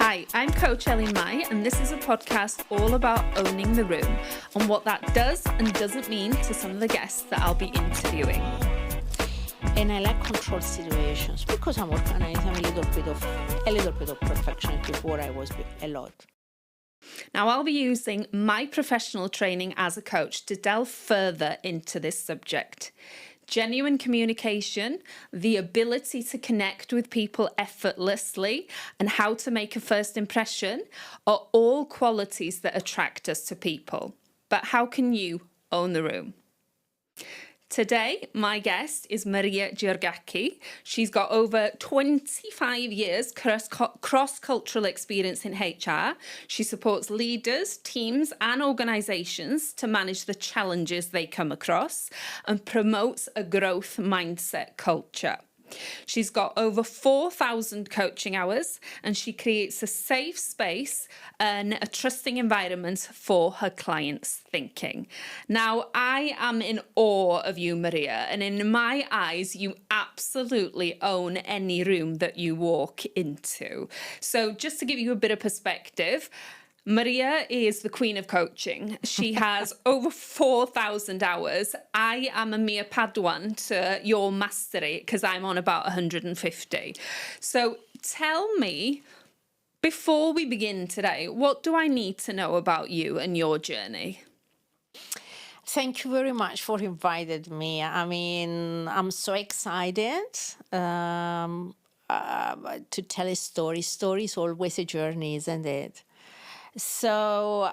Hi, I'm Coach Elin, and this is a podcast all about owning the room and what that does and doesn't mean to some of the guests that I'll be interviewing. And I like control situations because I'm organized. I'm a little bit of perfectionist. Before I was a lot. Now, I'll be using my professional training as a coach to delve further into this subject. Genuine communication, the ability to connect with people effortlessly, and how to make a first impression are all qualities that attract us to people. But how can you own the room? Today, my guest is Maria Georgaki. She's got over 25 years cross-cultural experience in HR. She supports leaders, teams and organisations to manage the challenges they come across and promotes a growth mindset culture. She's got over 4,000 coaching hours and she creates a safe space and a trusting environment for her clients' thinking. Now, I am in awe of you, Maria, and in my eyes, you absolutely own any room that you walk into. So just to give you a bit of perspective, Maria is the queen of coaching. She has over 4,000 hours. I am a mere Padawan to your mastery because I'm on about 150. So tell me, before we begin today, what do I need to know about you and your journey? Thank you very much for inviting me. I mean, I'm so excited to tell a story. Story is always a journey, isn't it? So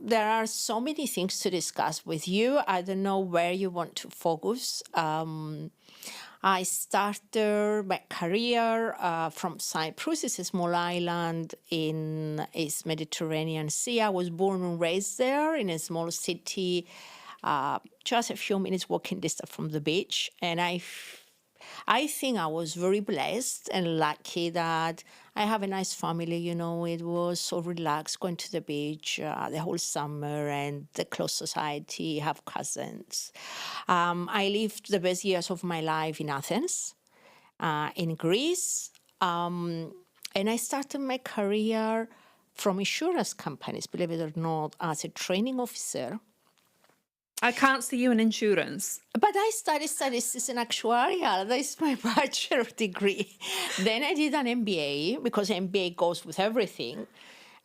there are so many things to discuss with you. I don't know where you want to focus. I started my career from Cyprus. It's a small island in East Mediterranean Sea. I was born and raised there in a small city, just a few minutes walking distance from the beach. And I think I was very blessed and lucky that I have a nice family, you know. It was so relaxed going to the beach the whole summer and the close society, have cousins. I lived the best years of my life in Athens, in Greece. And I started my career from insurance companies, believe it or not, as a training officer. I can't see you in insurance. But I studied statistics and actuarial. That is my bachelor degree. Then I did an MBA because MBA goes with everything.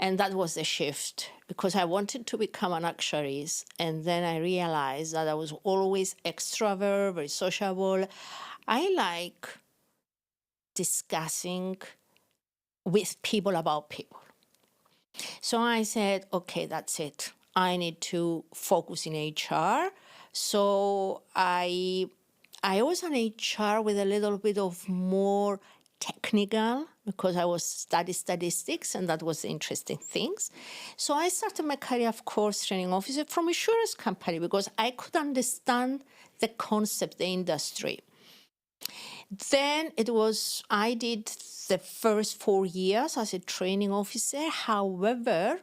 And that was the shift because I wanted to become an actuary. And then I realized that I was always extrovert, very sociable. I like discussing with people about people. So I said, okay, that's it. I need to focus in HR. So I was an HR with a little bit of more technical because I was studying statistics and that was the interesting things. So I started my career, of course, training officer from insurance company because I could understand the concept, the industry. Then I did the first 4 years as a training officer. However,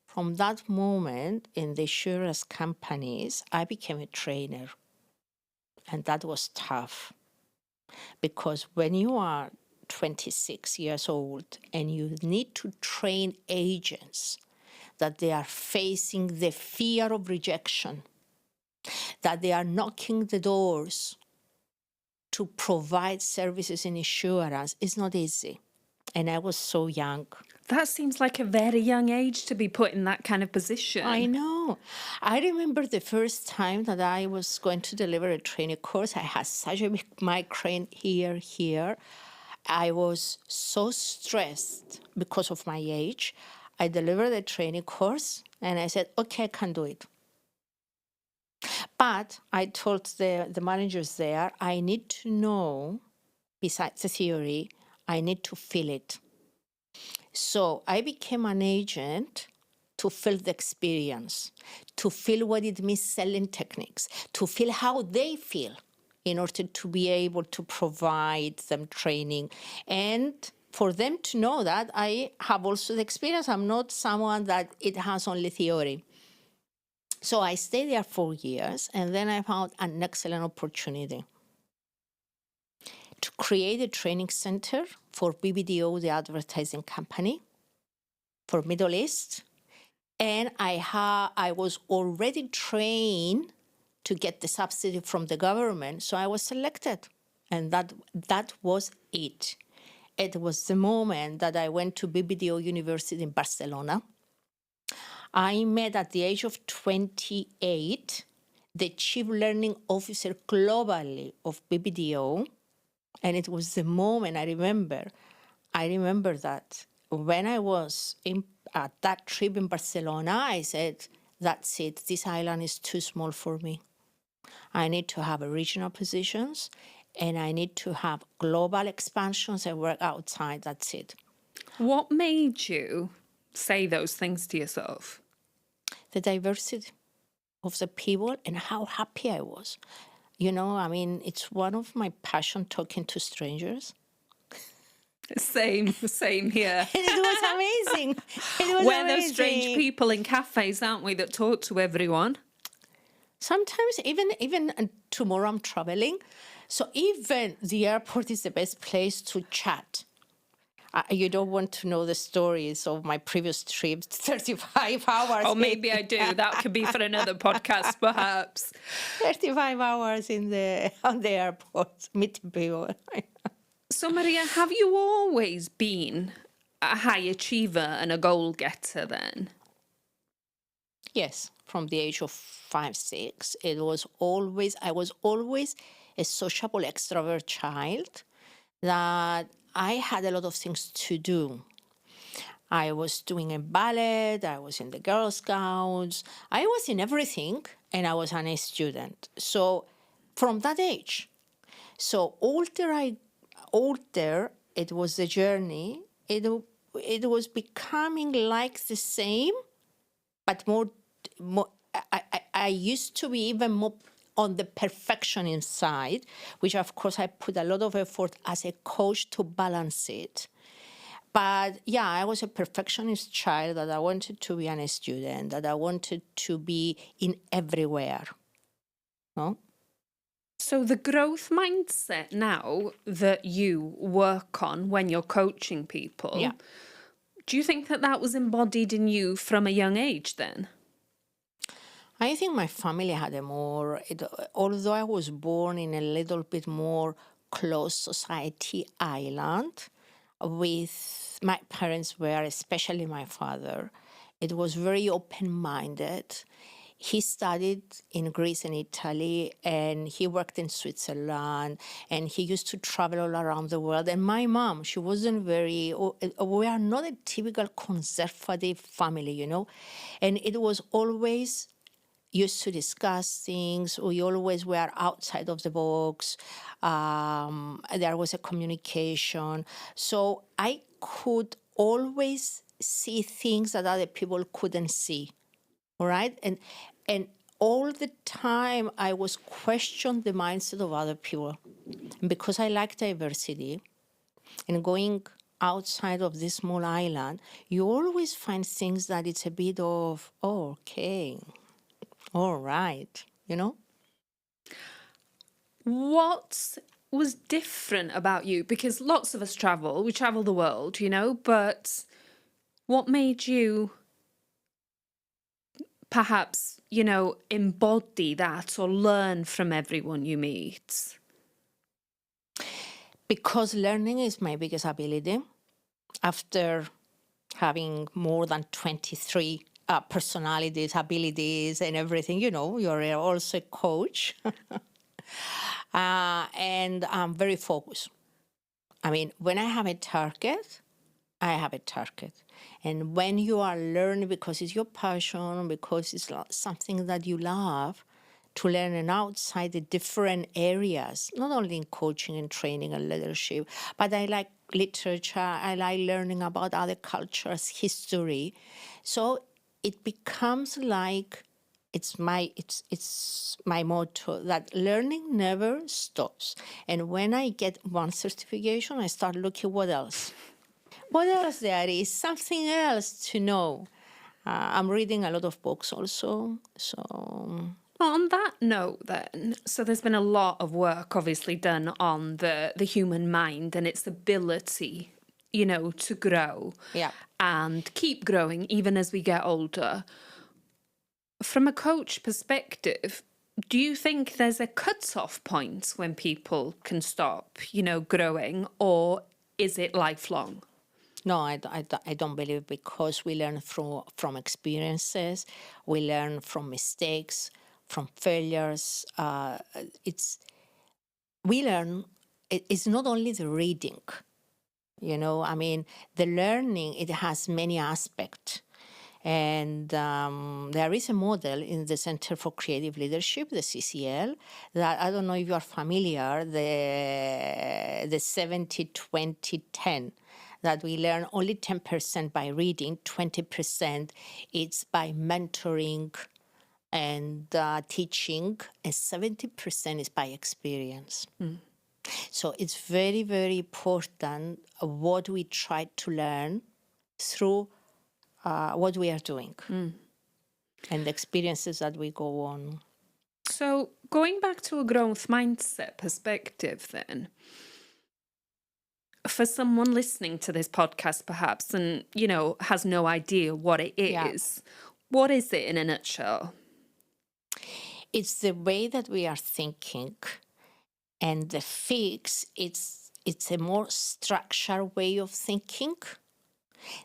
from that moment in the insurance companies, I became a trainer. And that was tough. Because when you are 26 years old and you need to train agents that they are facing the fear of rejection, that they are knocking the doors to provide services in insurance, it's not easy. And I was so young. That seems like a very young age to be put in that kind of position. I know. I remember the first time that I was going to deliver a training course. I had such a big migraine here. I was so stressed because of my age. I delivered a training course and I said, okay, I can do it. But I told the managers there, I need to know, besides the theory, I need to feel it. So I became an agent to feel the experience, to feel what it means selling techniques, to feel how they feel in order to be able to provide them training and for them to know that I have also the experience. I'm not someone that it has only theory. So I stayed there 4 years and then I found an excellent opportunity to create a training center for BBDO, the advertising company, for Middle East. And I was already trained to get the subsidy from the government, so I was selected. And that was it. It was the moment that I went to BBDO University in Barcelona. I met at the age of 28 the chief learning officer globally of BBDO. And it was the moment I remember that when I was at that trip in Barcelona, I said, that's it, this island is too small for me. I need to have regional positions and I need to have global expansions and work outside, that's it. What made you say those things to yourself? The diversity of the people and how happy I was. You know, I mean, it's one of my passion talking to strangers. Same here. And it was amazing. We're those strange people in cafes, aren't we, that talk to everyone? Sometimes even tomorrow I'm traveling. So even the airport is the best place to chat. You don't want to know the stories of my previous trips, 35 hours. Or maybe I do. That could be for another podcast, perhaps. 35 hours on the airport, meeting people. So, Maria, have you always been a high achiever and a goal getter then? Yes, from the age of 5, 6, I was always a sociable extrovert child that I had a lot of things to do. I was doing a ballet, I was in the Girl Scouts, I was in everything, and I was an A student. So from that age, so older, it was a journey. It was becoming like the same, but more. I used to be even more on the perfectionism side, which of course I put a lot of effort as a coach to balance it. But yeah, I was a perfectionist child that I wanted to be a student, that I wanted to be in everywhere. No? So the growth mindset now that you work on when you're coaching people, Yeah. do you think that was embodied in you from a young age then? I think my family had although I was born in a little bit more closed society island, with my parents were, especially my father, it was very open-minded. He studied in Greece and Italy, and he worked in Switzerland, and he used to travel all around the world. And my mom, she wasn't we are not a typical conservative family, you know, and it was always used to discuss things. We always were outside of the box. There was a communication. So I could always see things that other people couldn't see. All right? And all the time I was questioning the mindset of other people. And because I like diversity and going outside of this small island, you always find things that it's a bit of, oh, okay. All right, you know? What was different about you? Because lots of us we travel the world, you know, but what made you perhaps, you know, embody that or learn from everyone you meet? Because learning is my biggest ability. After having more than 23 personalities, abilities, and everything, you know, you're also a coach. And I'm very focused. I mean, when I have a target, I have a target. And when you are learning because it's your passion, because it's something that you love, to learn and outside the different areas, not only in coaching and training and leadership, but I like literature, I like learning about other cultures, history. So it becomes like it's my motto that learning never stops. And when I get one certification, I start looking what else. What else there is? Something else to know. I'm reading a lot of books also. So On that note, then, so there's been a lot of work obviously done on the human mind and its ability, to grow Yeah. and keep growing even as we get older. From a coach perspective, do you think there's a cut-off point when people can stop, growing, or is it lifelong? No, I don't believe, because we learn from experiences, we learn from mistakes, from failures. We learn. It's not only the reading, I mean, the learning. It has many aspects. And there is a model in the Center for Creative Leadership, the CCL, that I don't know if you are familiar, the 70-20-10, that we learn only 10% by reading, 20% it's by mentoring and teaching, and 70% is by experience. So it's very, very important what we try to learn through what we are doing and the experiences that we go on. So going back to a growth mindset perspective then, for someone listening to this podcast perhaps and, has no idea what it is, what is it in a nutshell? It's the way that we are thinking, and the fix, it's a more structured way of thinking.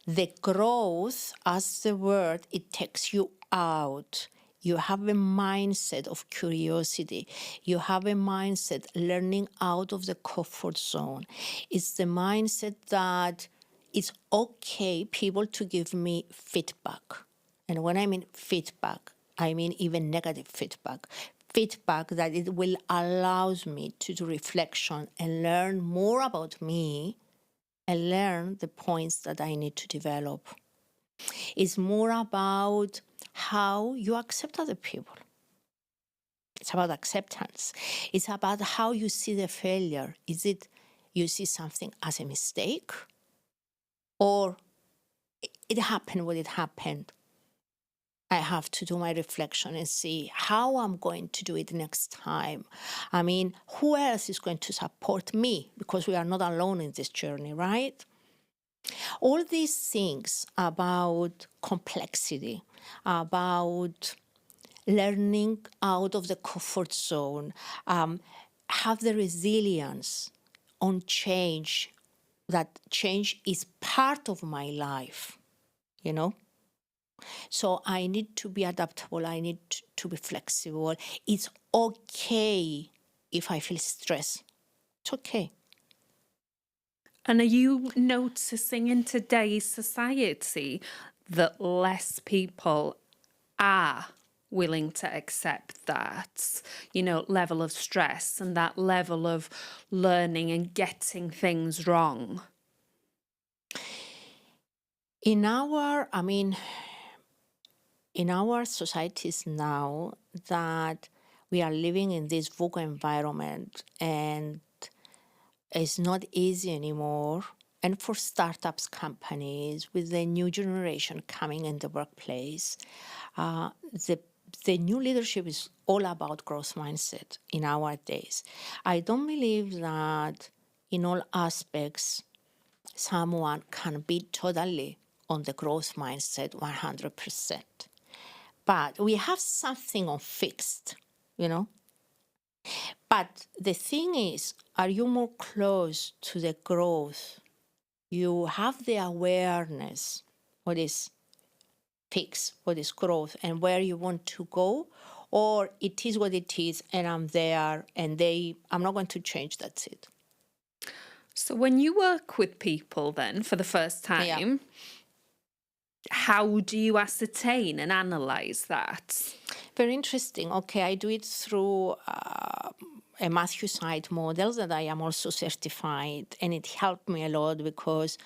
The growth, as the word, it takes you out. You have a mindset of curiosity. You have a mindset learning out of the comfort zone. It's the mindset that it's okay people to give me feedback. And when I mean feedback, I mean even negative feedback. Feedback that it will allows me to do reflection and learn more about me and learn the points that I need to develop. It's more about how you accept other people. It's about acceptance. It's about how you see the failure. Is it you see something as a mistake, or it happened when it happened? I have to do my reflection and see how I'm going to do it next time. I mean, who else is going to support me? Because we are not alone in this journey, right? All these things about complexity, about learning out of the comfort zone, have the resilience on change, that change is part of my life, So I need to be adaptable. I need to be flexible. It's okay if I feel stress. It's okay. And are you noticing in today's society that less people are willing to accept that, level of stress and that level of learning and getting things wrong? In our societies now, that we are living in this VUCA environment, and it's not easy anymore. And for startups, companies, with the new generation coming in the workplace, the new leadership is all about growth mindset in our days. I don't believe that in all aspects someone can be totally on the growth mindset 100%. But we have something on fixed, But the thing is, are you more close to the growth? You have the awareness, what is fixed, what is growth, and where you want to go, or it is what it is, and I'm there, and I'm not going to change, that's it. So when you work with people then for the first time, how do you ascertain and analyze that? Very interesting. Okay, I do it through a Matthew Site model that I am also certified, and it helped me a lot because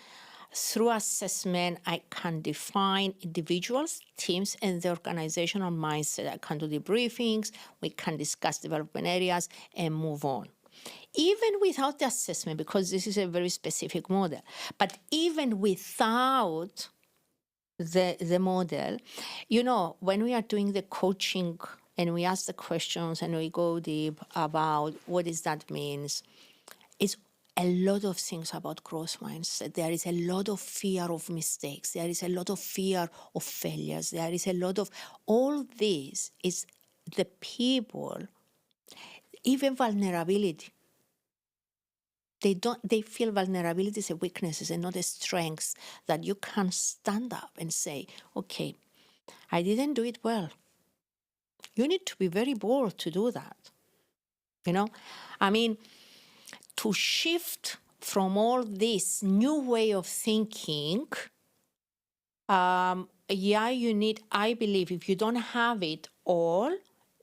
through assessment, I can define individuals, teams, and the organizational mindset. I can do debriefings, we can discuss development areas, and move on. Even without the assessment, because this is a very specific model, but even without the model, when we are doing the coaching and we ask the questions and we go deep about what does that means. It's a lot of things about growth mindset. There is a lot of fear of mistakes. There is a lot of fear of failures. There is a lot of all this is the people, even vulnerability. They feel vulnerability is a weakness and not a strength, that you can stand up and say, okay, I didn't do it well. You need to be very bold to do that. I mean, to shift from all this new way of thinking, you need, I believe, if you don't have it all,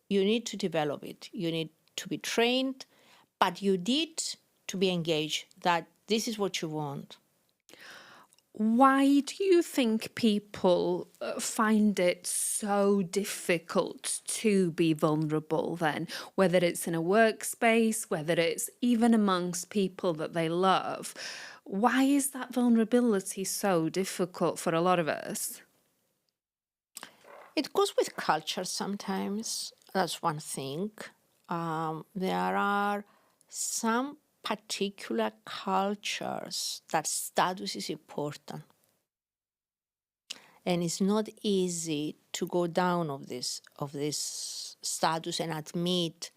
you need to develop it. You need to be trained, but you need to be engaged that this is what you want. Why do you think people find it so difficult to be vulnerable then? Whether it's in a workspace, whether it's even amongst people that they love. Why is that vulnerability so difficult for a lot of us? It goes with culture sometimes. That's one thing. There are some particular cultures that status is important. And it's not easy to go down of this status and admit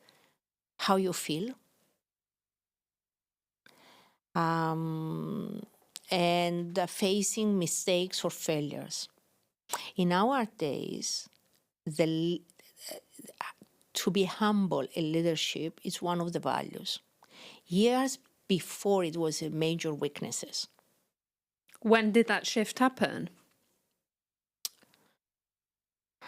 how you feel. And facing mistakes or failures. In our days, to be humble in leadership is one of the values. Years before, it was a major weaknesses. When did that shift happen?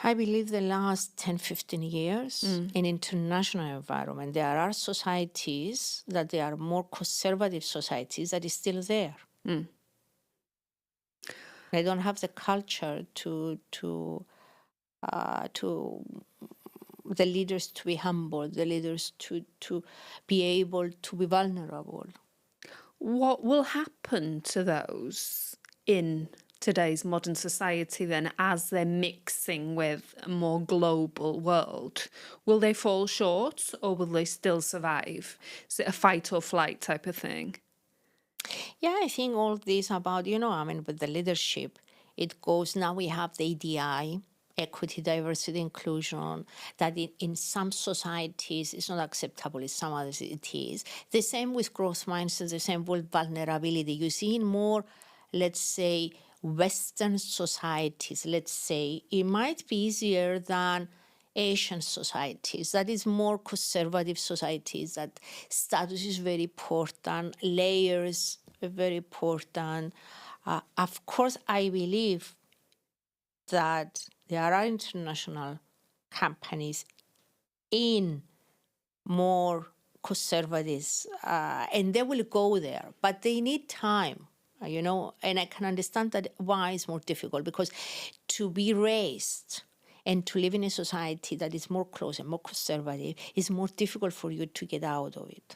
I believe the last 10, 15 years in international environment, there are societies that they are more conservative societies that is still there. They don't have the culture to the leaders to be humble, the leaders to be able to be vulnerable. What will happen to those in today's modern society then as they're mixing with a more global world? Will they fall short or will they still survive? Is it a fight or flight type of thing? Yeah, I think all this about, with the leadership, it goes, now we have the EDI, equity, diversity, inclusion, that in some societies is not acceptable, in some others it is. The same with growth mindset, the same with vulnerability. You see in more, let's say, Western societies, let's say, it might be easier than Asian societies, that is more conservative societies, that status is very important, layers are very important. Of course, I believe that there are international companies in more conservatives, and they will go there, but they need time, and I can understand that why it's more difficult, because to be raised and to live in a society that is more close and more conservative is more difficult for you to get out of it.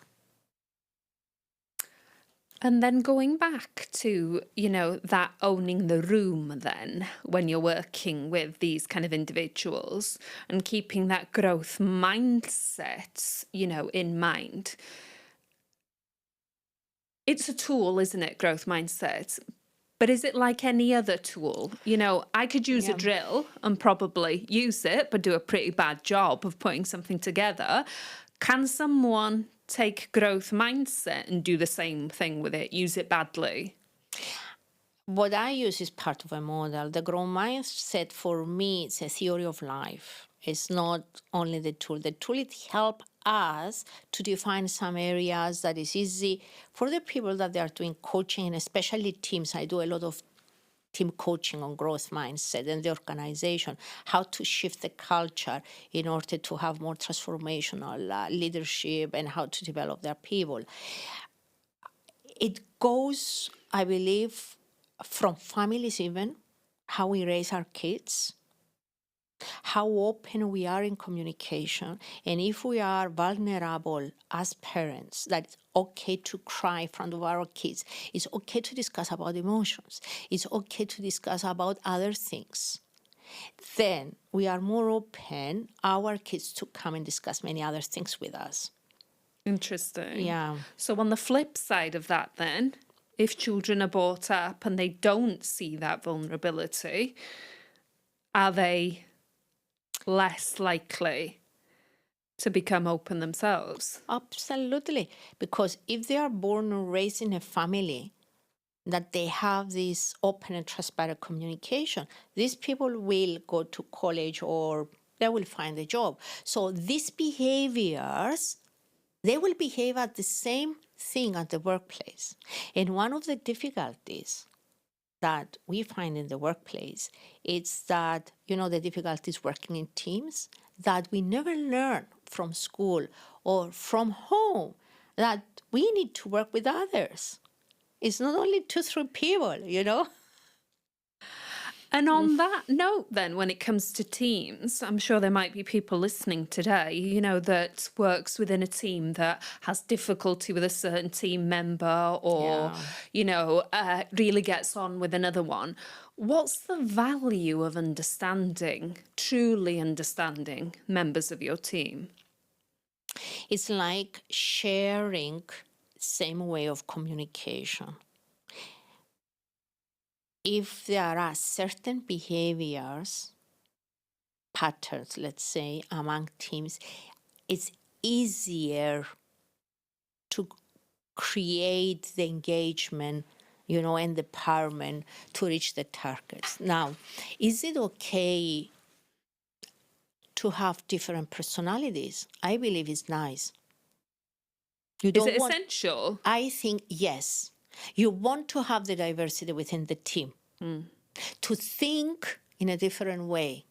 And then going back to, that owning the room then, when you're working with these kind of individuals and keeping that growth mindset, in mind. It's a tool, isn't it, growth mindset? But is it like any other tool? I could use a drill and probably use it, but do a pretty bad job of putting something together. Can someone take growth mindset and do the same thing with it, use it badly? What I use is part of a model. The growth mindset for me, it's a theory of life. It's not only the tool. The tool, it helps us to define some areas that is easy for the people that they are doing coaching, and especially teams. I do a lot of team coaching on growth mindset and the organization, how to shift the culture in order to have more transformational leadership and how to develop their people. It goes, I believe, from families even, how we raise our kids, how open we are in communication, and if we are vulnerable as parents, that it's okay to cry in front of our kids. It's okay to discuss about emotions. It's okay to discuss about other things. then we are more open our kids to come and discuss many other things with us. Interesting. Yeah. So on the flip side of that then, if children are brought up and they don't see that vulnerability, are they less likely to become open themselves? Absolutely. Because if they are born or raised in a family that they have this open and transparent communication, these people will go to college or they will find a job. So these behaviors, they will behave at the same thing at the workplace. And one of the difficulties that we find in the workplace is that, the difficulties working in teams, that we never learn from school or from home that we need to work with others. It's not only 2, 3 people. And on that note, then, when it comes to teams, I'm sure there might be people listening today, that works within a team that has difficulty with a certain team member or, really gets on with another one. What's the value of truly understanding members of your team? It's like sharing same way of communication. If there are certain behaviors, patterns, let's say, among teams, it's easier to create the engagement, and the empowerment to reach the targets. Now, is it okay to have different personalities? I believe it's nice. Is it essential? I think yes. You want to have the diversity within the team. To think in a different way.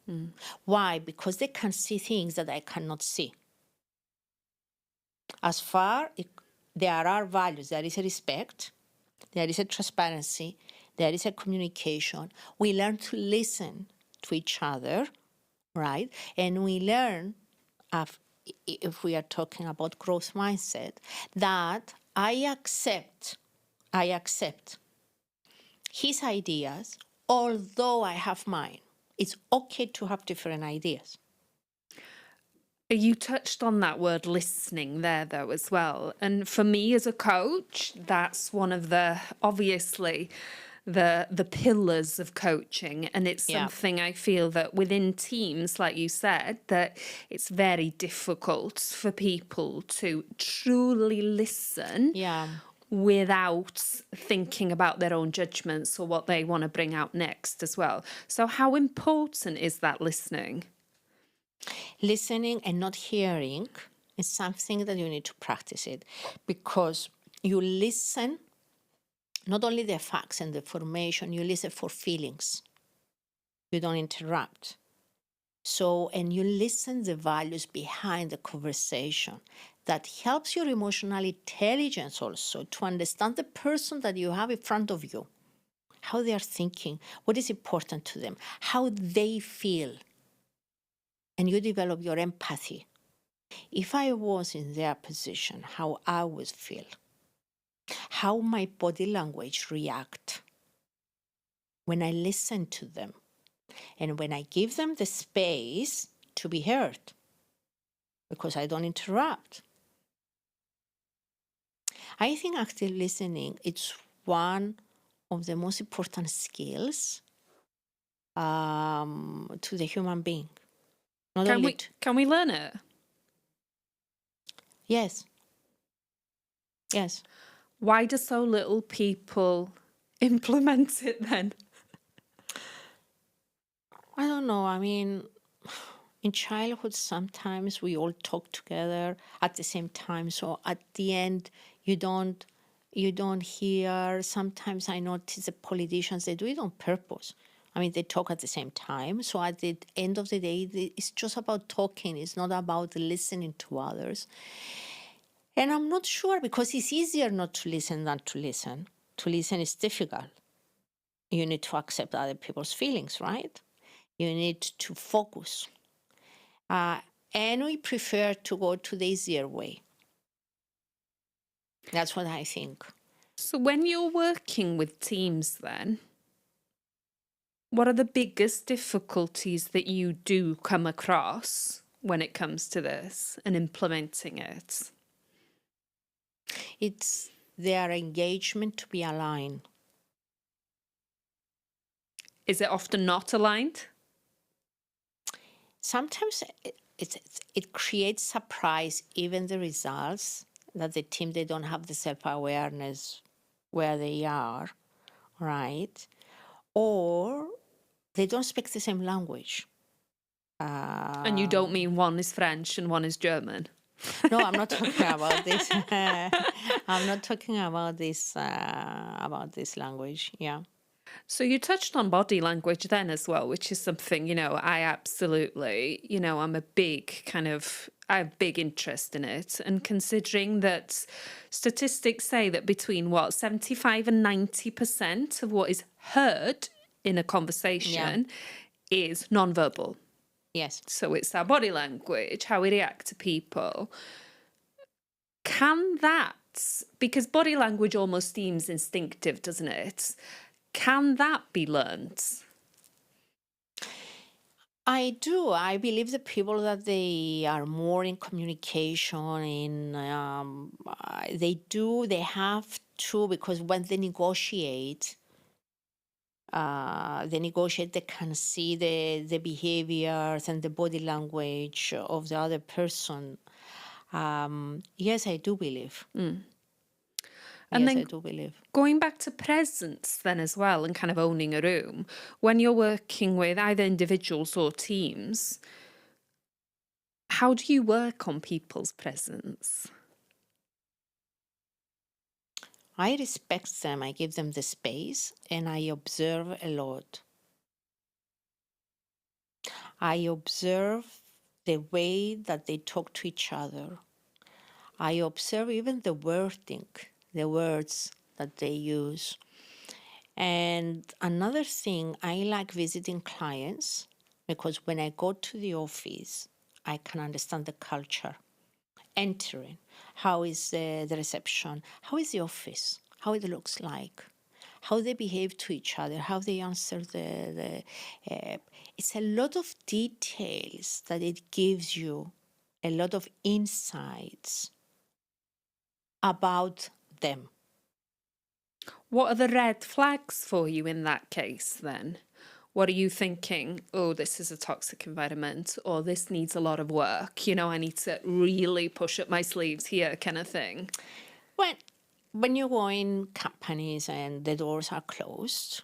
Why? Because they can see things that I cannot see. As far there are values, there is a respect, there is a transparency, there is a communication. We learn to listen to each other, right? And we learn, if we are talking about growth mindset, that I accept his ideas, although I have mine. It's okay to have different ideas. You touched on that word listening there, though, as well. And for me as a coach, that's one of obviously, the pillars of coaching. And it's something I feel that within teams, like you said, that it's very difficult for people to truly listen without thinking about their own judgments or what they want to bring out next as well. So how important is that listening? Listening and not hearing is something that you need to practice it, because you listen not only the facts and the information, you listen for feelings. You don't interrupt. So, and you listen the values behind the conversation. That helps your emotional intelligence also to understand the person that you have in front of you, how they are thinking, what is important to them, how they feel. And you develop your empathy. If I was in their position, how I would feel, how my body language react when I listen to them, and when I give them the space to be heard, because I don't interrupt. I think active listening is one of the most important skills to the human being. Can we learn it? Yes. Why do so little people implement it then? I don't know. I mean, in childhood, sometimes we all talk together at the same time. So at the end, you don't hear. Sometimes I notice the politicians, they do it on purpose. I mean, they talk at the same time. So at the end of the day, it's just about talking. It's not about listening to others. And I'm not sure, because it's easier not to listen than to listen. To listen is difficult. You need to accept other people's feelings, right? You need to focus. And we prefer to go to the easier way. That's what I think. So when you're working with teams then, What are the biggest difficulties that you do come across when it comes to this and implementing it? It's their engagement to be aligned. Is it often not aligned? Sometimes it creates surprise, even the results, that the team, they don't have the self-awareness where they are, right? Or they don't speak the same language. And you don't mean one is French and one is German? No, I'm not talking about this. I'm not talking about this language. Yeah. So you touched on body language then as well, which is something, I absolutely, I'm a big I have big interest in it. And considering that statistics say that between 75 and 90% of what is heard in a conversation is nonverbal. Yes. So it's our body language, how we react to people. Can that, because body language almost seems instinctive, doesn't it? Can that be learned? I do. I believe the people that they are more in communication, they have to, because when they negotiate, they can see the behaviors and the body language of the other person. Yes, I do believe. And Yes, then I do believe. going back to presence then as well and kind of owning a room, when you're working with either individuals or teams, how do you work on people's presence? I respect them, I give them the space, and I observe a lot. I observe the way that they talk to each other. I observe even the wording, the words that they use. And another thing, I like visiting clients because when I go to the office, I can understand the culture. Entering, how is the reception, how is the office, how it looks like, how they behave to each other, how they answer it's a lot of details that it gives you, a lot of insights about them. What are the red flags for you in that case then? What are you thinking? Oh, this is a toxic environment, or this needs a lot of work. I need to really push up my sleeves here, kind of thing. When you go in companies and the doors are closed,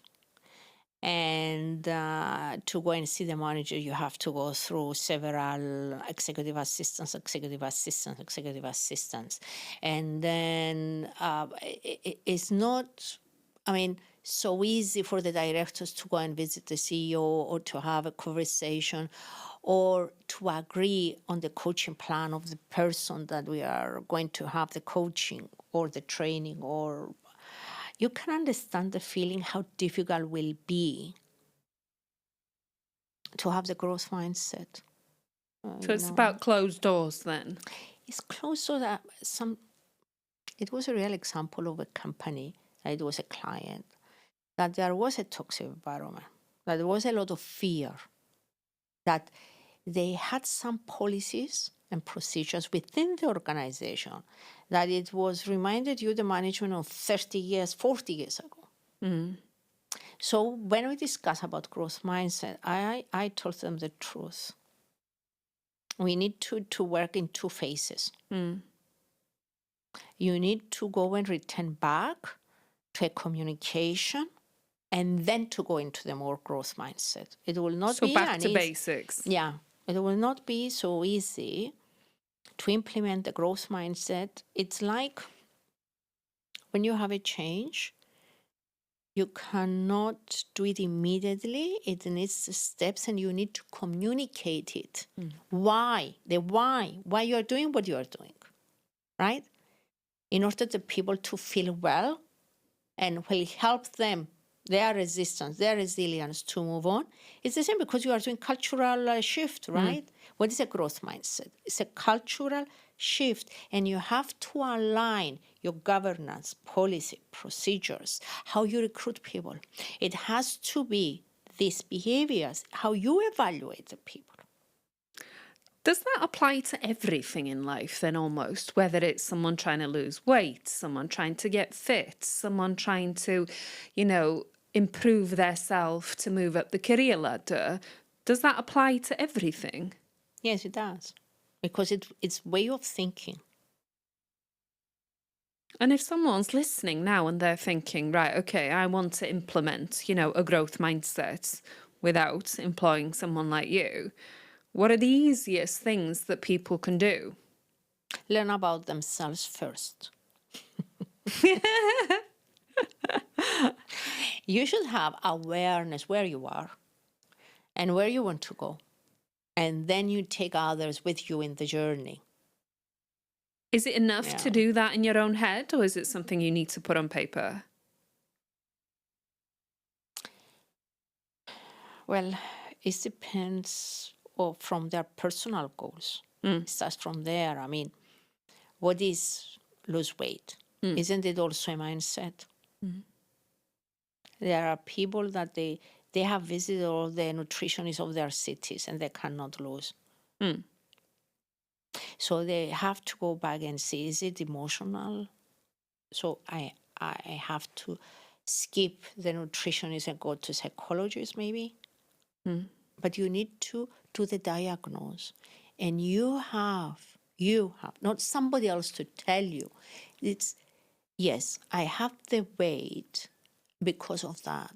and to go and see the manager, you have to go through several executive assistants. And then it's not, so easy for the directors to go and visit the CEO or to have a conversation or to agree on the coaching plan of the person that we are going to have the coaching or the training, or you can understand the feeling how difficult will be to have the growth mindset. So it's about closed doors then? It's close so that it was a real example of a company, it was a client, that there was a toxic environment, that there was a lot of fear, that they had some policies and procedures within the organization that it was reminded you the management of 30 years, 40 years ago. So when we discuss about growth mindset, I told them the truth. We need to work in two phases. You need to go and return back to a communication and then to go into the more growth mindset. It will not be back to basics. Yeah, it will not be so easy to implement the growth mindset. It's like when you have a change, you cannot do it immediately. It needs steps and you need to communicate it. Why you are doing what you are doing, right? In order for people to feel well and will help them, their resistance, their resilience to move on. It's the same because you are doing cultural shift, right? What is a growth mindset? It's a cultural shift, and you have to align your governance, policy, procedures, how you recruit people. It has to be these behaviors, how you evaluate the people. Does that apply to everything in life then almost? Whether it's someone trying to lose weight, someone trying to get fit, someone trying to, improve their self to move up the career ladder. Does that apply to everything? Yes, it does. Because it's way of thinking. And if someone's listening now and they're thinking, right, okay, I want to implement, a growth mindset without employing someone like you, what are the easiest things that people can do? Learn about themselves first. You should have awareness where you are and where you want to go. And then you take others with you in the journey. Is it enough to Yeah. do that in your own head, or is it something you need to put on paper? Well, it depends from their personal goals. It starts from there. I mean, what is lose weight? Isn't it also a mindset? There are people that they have visited all the nutritionists of their cities and they cannot lose. So they have to go back and see, is it emotional? So I have to skip the nutritionist and go to psychologist maybe. But you need to do the diagnose. And you have, not somebody else to tell you. It's, yes, I have the weight because of that.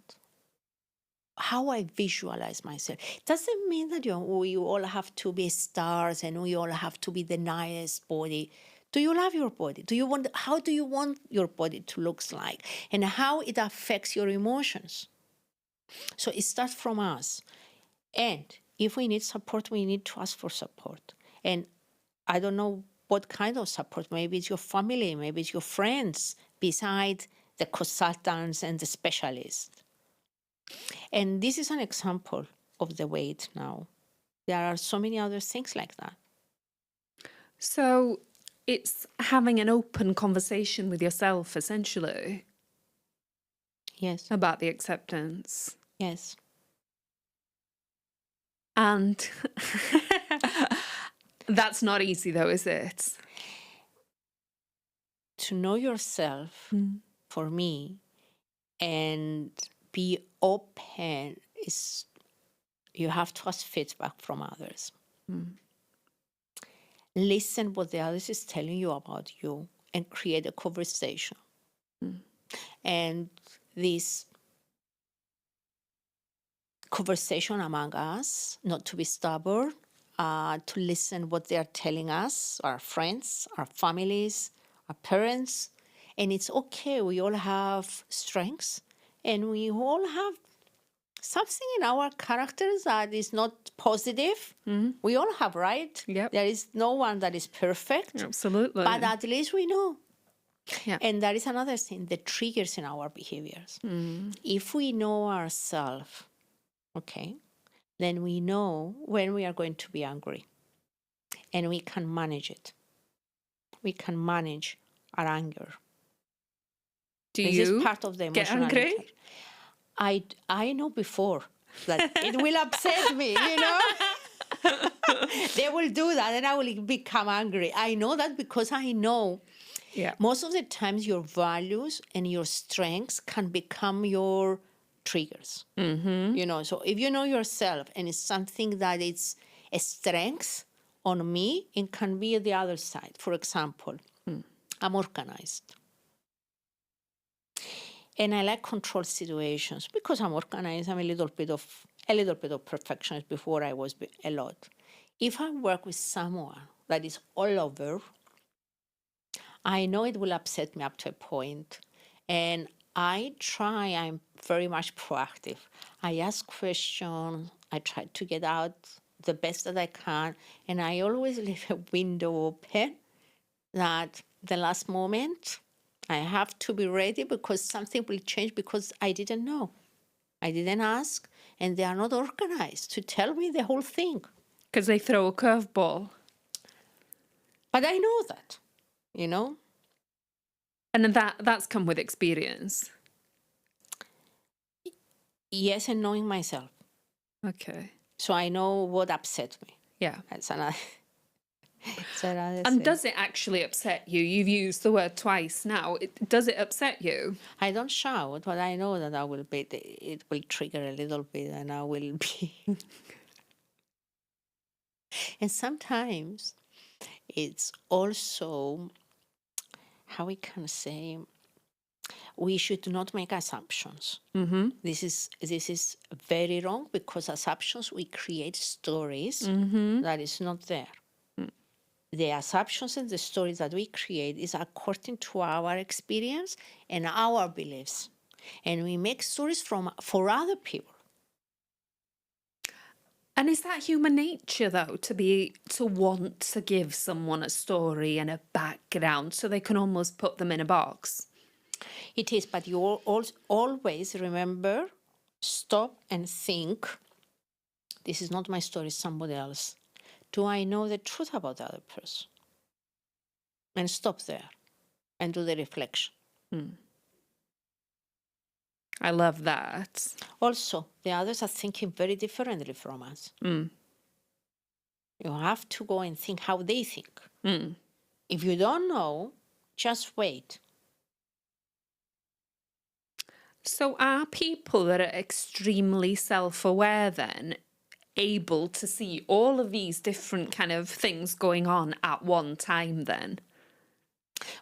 How I visualize myself. Doesn't mean that we all have to be stars and we all have to be the nicest body. Do you love your body? How do you want your body to look like? And how it affects your emotions? So it starts from us. And if we need support, we need to ask for support. And I don't know what kind of support. Maybe it's your family, maybe it's your friends, beside the consultants and the specialists. And this is an example of the weight now. There are so many other things like that. So it's having an open conversation with yourself, essentially. Yes. About the acceptance. Yes. And that's not easy, though, is it? To know yourself, for me, and be open is you have to ask feedback from others. Listen what the others is telling you about you and create a conversation. And this conversation among us, not to be stubborn, to listen what they are telling us, our friends, our families, our parents. And it's okay, we all have strengths and we all have something in our characters that is not positive. We all have, right? Yep. There is no one that is perfect. Absolutely. But at least we know. Yeah. And that is another thing, the triggers in our behaviors. If we know ourselves, okay, then we know when we are going to be angry. And we can manage it. We can manage our anger. This is part of the get emotional angry? intelligence. I know before that it will upset me, They will do that and I will become angry. I know that because I know most of the times your values and your strengths can become your triggers. So if you know yourself and it's something that it's a strength on me, it can be the other side. For example, I'm organized. And I like control situations because I'm organized. I'm a little bit of perfectionist. Before I was a lot. If I work with someone that is all over, I know it will upset me up to a point. And I'm very much proactive. I ask questions. I try to get out the best that I can. And I always leave a window open that the last moment, I have to be ready because something will change because I didn't know. I didn't ask, and they are not organized to tell me the whole thing. Because they throw a curveball. But I know that, And that's come with experience. Yes, and knowing myself. Okay. So I know what upset me. Yeah. That's another, it's another And thing. does it actually upset you? You've used the word twice now. Does it upset you? I don't shout, but I know that it will trigger a little bit and I will be. And sometimes it's also, how we can say, we should not make assumptions. Mm-hmm. This is very wrong, because assumptions, we create stories Mm-hmm. that is not there. The assumptions and the stories that we create is according to our experience and our beliefs. And we make stories for other people. And is that human nature, though, to want to give someone a story and a background so they can almost put them in a box? It is, but you always remember, stop and think, this is not my story, it's somebody else. Do I know the truth about the other person? And stop there and do the reflection. I love that. Also, the others are thinking very differently from us. Mm. You have to go and think how they think. Mm. If you don't know, just wait. So are people that are extremely self-aware then able to see all of these different kind of things going on at one time then?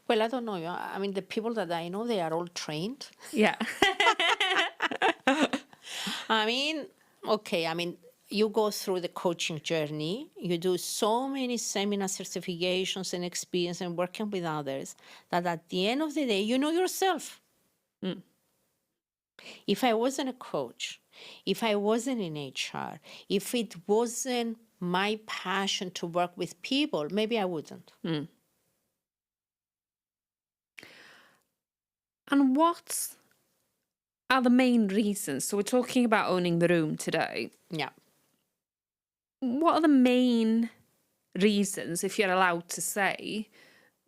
Well, I don't know. I mean, the people that I know, they are all trained. Yeah. I mean, okay, I mean, you go through the coaching journey, you do so many seminar certifications and experience and working with others that at the end of the day, you know yourself. Mm. If I wasn't a coach, if I wasn't in HR, if it wasn't my passion to work with people, maybe I wouldn't. Mm. And what are the main reasons? So we're talking about owning the room today. Yeah. What are the main reasons, if you're allowed to say,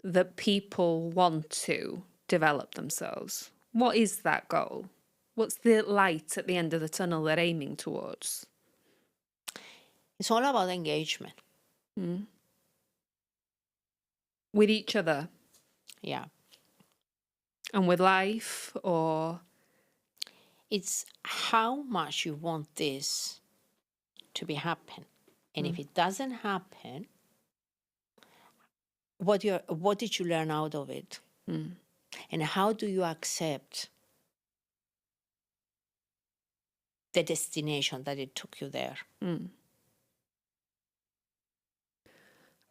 that people want to develop themselves? What is that goal? What's the light at the end of the tunnel they're aiming towards? It's all about engagement. Mm. With each other Yeah. and with life, or It's how much you want this to be happen. And if it doesn't happen, what did you learn out of it? Mm. And how do you accept the destination that it took you there? Mm.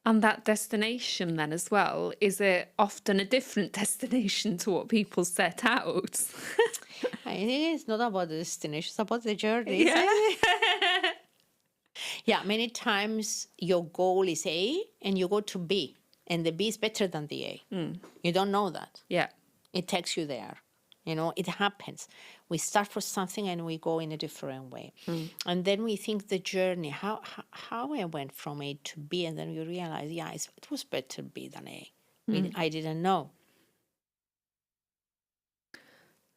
And that destination then as well, is it often a different destination to what people set out? I think it's not about the destination, it's about the journey. Yeah. Yeah, many times your goal is A and you go to B, and the B is better than the A. You don't know that. Yeah. It takes you there. You know, it happens. We start for something and we go in a different way. And then we think the journey, how I went from A to B, and then you realize, yeah, it was better B than A. I didn't know.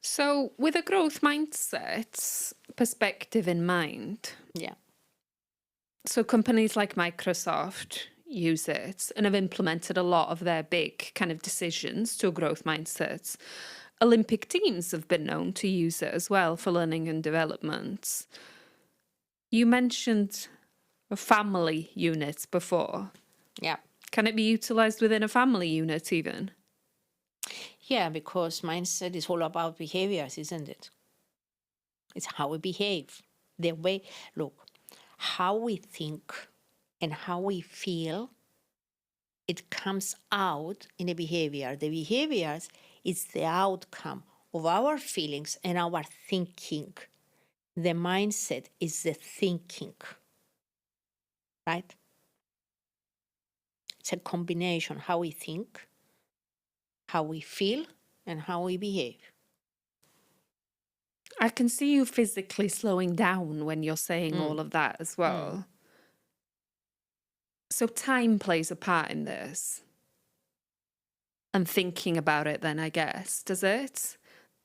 So with a growth mindset perspective in mind, Yeah. so companies like Microsoft use it and have implemented a lot of their big kind of decisions to a growth mindset. Olympic teams have been known to use it as well for learning and development. You mentioned a family unit before. Yeah. Can it be utilized within a family unit even? Yeah, because mindset is all about behaviors, isn't it? It's how we behave. The way, look, how we think and how we feel, it comes out in a behavior. The behaviors is the outcome of our feelings and our thinking. The mindset is the thinking, right? It's a combination, how we think, how we feel, and how we behave. I can see you physically slowing down when you're saying all of that as well. So time plays a part in this. And thinking about it then, I guess, does it?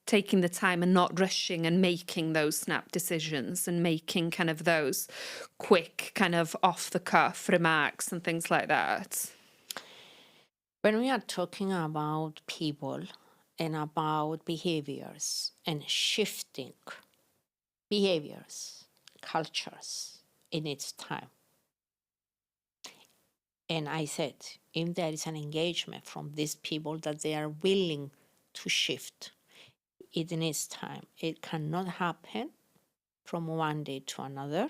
taking the time and not rushing and making those snap decisions and making kind of those quick kind of off the cuff remarks and things like that. When we are talking about people and about behaviors and shifting behaviors, cultures, it needs time. And I said, if there is an engagement from these people that they are willing to shift, it needs time. It cannot happen from one day to another.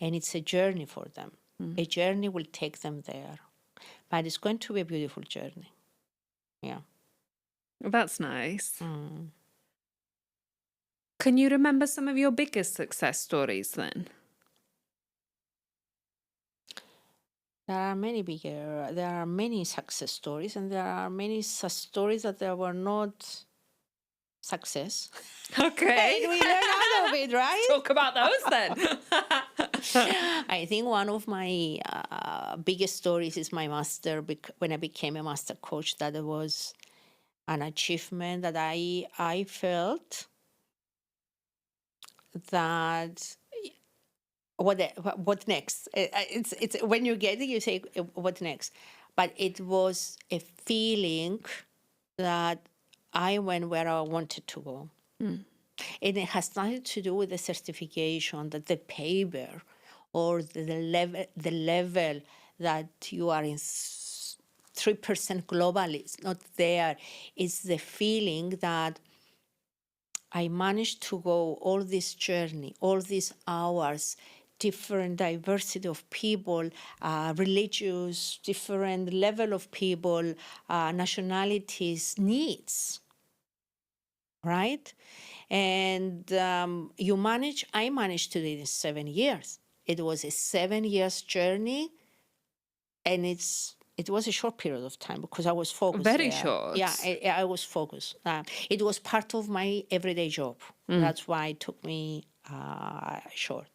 And it's a journey for them. A journey will take them there. But it's going to be a beautiful journey. Yeah. That's nice. Can you remember some of your biggest success stories then? There are many success stories, and there are many stories that there were not success. Okay. And we learn out of it, right? Talk about those then. I think one of my biggest stories is my master. When I became a master coach, that was an achievement that I felt that what next? It's when you get it, you say what next, but it was a feeling that I went where I wanted to go. And it has nothing to do with the certification, that the paper, or the level that you are in 3% globally. It's not there. It's the feeling that I managed to go all this journey, all these hours, different diversity of people, religious, different level of people, nationalities, needs, right? And I managed to do it in 7 years. It was a 7 years journey, and it was a short period of time because I was focused. Very there. short. Yeah, I was focused. It was part of my everyday job. That's why it took me short.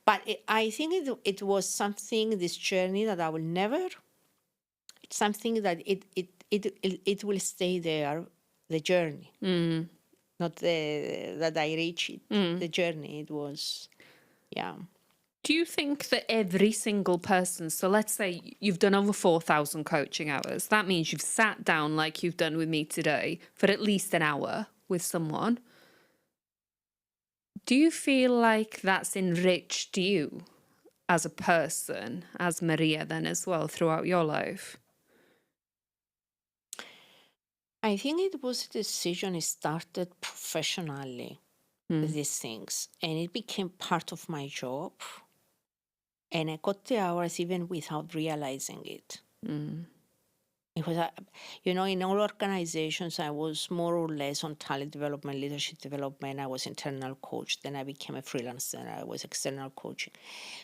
But I think it was something, this journey, that I will never. It's something that it will stay there, the journey, not that I reach it. The journey, it was, yeah. Do you think that every single person, so let's say you've done over 4,000 coaching hours, that means you've sat down like you've done with me today for at least an hour with someone. Do you feel like that's enriched you as a person, as Maria then as well, throughout your life? I think it was a decision. It started professionally, these things, and it became part of my job. And I got the hours even without realizing it. Because, in all organizations, I was more or less on talent development, leadership development. I was internal coach. Then I became a freelancer. I was external coaching.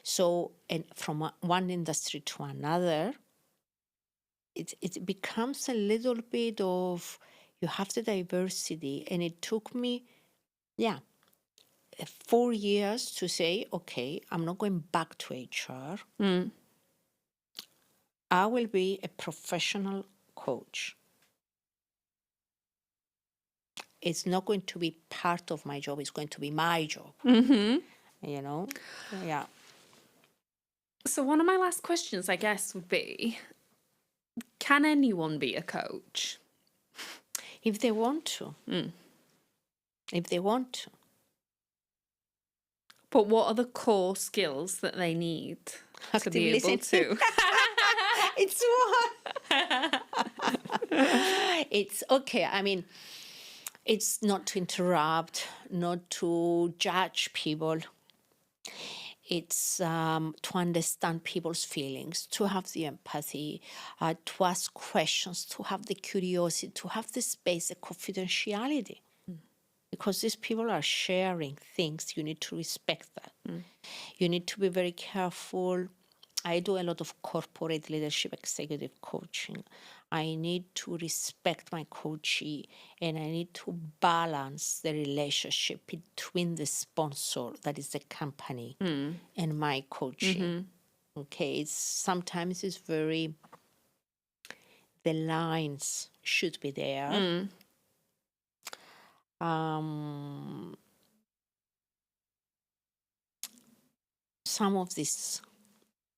So, and from one industry to another, it becomes a little bit of, you have the diversity. And it took me, 4 years to say, okay, I'm not going back to HR. I will be a professional coach. It's not going to be part of my job. It's going to be my job. Yeah. So one of my last questions, I guess, would be, can anyone be a coach? If they want to. If they want to. But what are the core skills that they need to be able to? It's what? It's okay. I mean, it's not to interrupt, not to judge people. It's to understand people's feelings, to have the empathy, to ask questions, to have the curiosity, to have the space, the confidentiality. Because these people are sharing things, you need to respect that. You need to be very careful. I do a lot of corporate leadership executive coaching. I need to respect my coachee, and I need to balance the relationship between the sponsor, that is the company, and my coachee. Okay, sometimes it's very, the lines should be there. some of these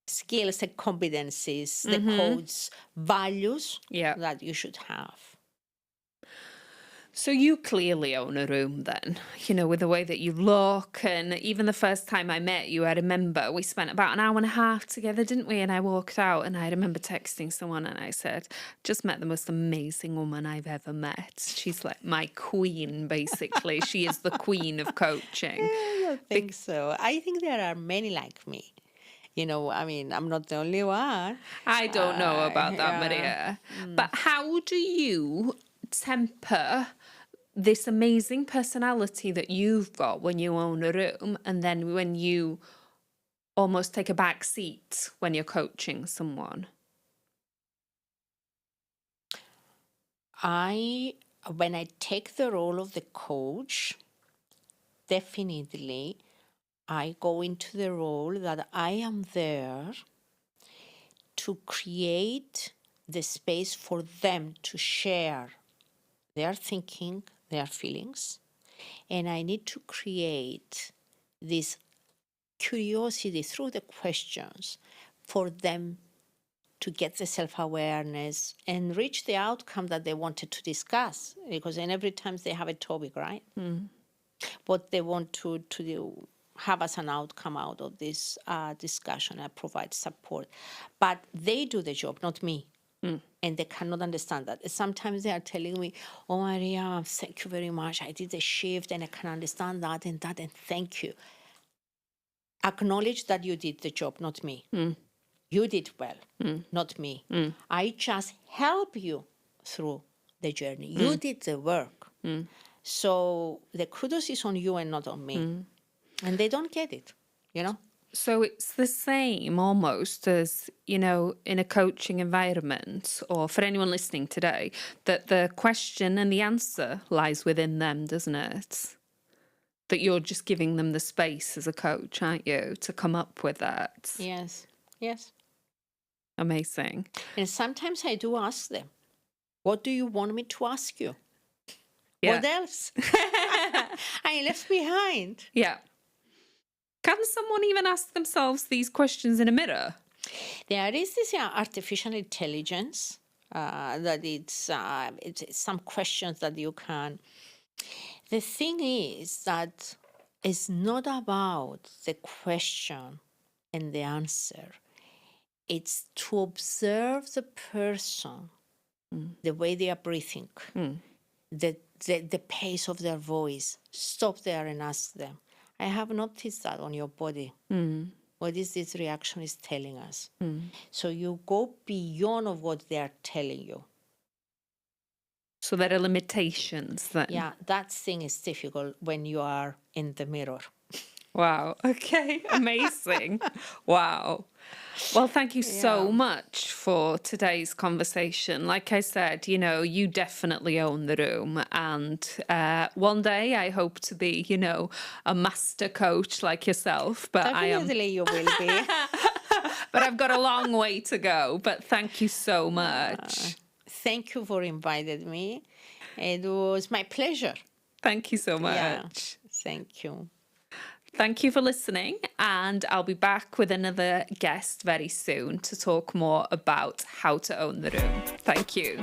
skills and competencies, the codes, values Yeah. that you should have. So you clearly own a room then, with the way that you look. And even the first time I met you, I remember we spent about an hour and a half together, didn't we? And I walked out and I remember texting someone and I said, just met the most amazing woman I've ever met. She's like my queen, basically. She is the queen of coaching. I don't think so. I think there are many like me. I'm not the only one. I don't know about that, Yeah. Maria. But how do you temper this amazing personality that you've got when you own a room and then when you almost take a back seat when you're coaching someone? When I take the role of the coach, definitely I go into the role that I am there to create the space for them to share their thinking, their feelings, and I need to create this curiosity through the questions for them to get the self-awareness and reach the outcome that they wanted to discuss, because then every time they have a topic, right? What they want to do, have as an outcome out of this discussion. I provide support, but they do the job, not me. And they cannot understand that. Sometimes they are telling me, oh, Maria, thank you very much. I did the shift and I can understand that, and thank you. Acknowledge that you did the job, not me. You did well, not me. I just help you through the journey. You did the work. So the kudos is on you and not on me. And they don't get it, So it's the same almost as, in a coaching environment, or for anyone listening today, that the question and the answer lies within them, doesn't it? That you're just giving them the space as a coach, aren't you, to come up with that? Yes. Amazing. And sometimes I do ask them, what do you want me to ask you? Yeah. What else? I left behind. Yeah. Can someone even ask themselves these questions in a mirror? There is this artificial intelligence that it's some questions that you can. The thing is that it's not about the question and the answer. It's to observe the person, the way they are breathing, the pace of their voice. Stop there and ask them, I have noticed that on your body. What is this reaction is telling us? So you go beyond of what they are telling you. So there are limitations then. Yeah, that thing is difficult when you are in the mirror. Wow. Okay. Amazing. Wow. Well, thank you so much for today's conversation. Like I said, you definitely own the room. And one day I hope to be, a master coach like yourself. But Definitely you will be. But I've got a long way to go. But thank you so much. Thank you for inviting me. It was my pleasure. Thank you so much. Yeah, thank you. Thank you for listening, and I'll be back with another guest very soon to talk more about how to own the room. Thank you.